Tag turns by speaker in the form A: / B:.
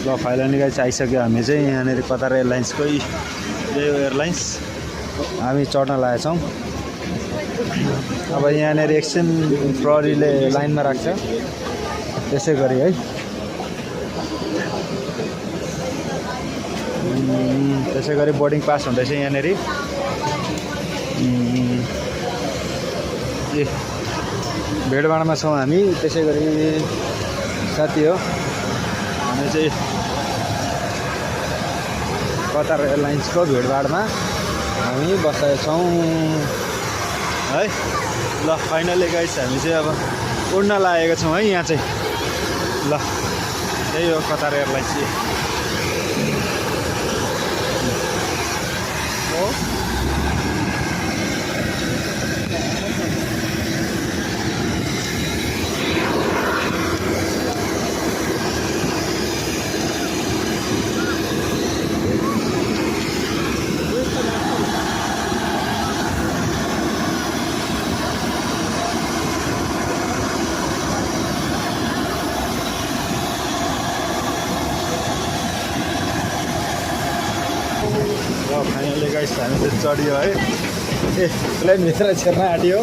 A: ल finally guys आइसक्यो हामी चाहिँ यहाँनिर कतार एयरलाइन्सकै यो एयरलाइन्स हामी चढ्न लागेका छौँ। अब यहाँनिर एकछिन प्रहरीले लाइनमा राख्छ त्यसै गरी है। त्यसै गरी बोर्डिङ पास हुँदैछ यहाँनिर। ए भेडभाडमा छौँ हामी। त्यसै गरी साथी हो हामी चाहिँ कतार एयरलाइन्सको भेडभाडमा हामी बसेका छौँ है। ल फाइनली गाइस हामी चाहिँ अब उड्न लागेको छौँ है यहाँ चाहिँ। ल यही हो कतार एयरलाइन्स हो। फाइनली गाइस हामी चाहिँ चढ्यो है। ए प्लेन भित्र छिर्न आँट्यो।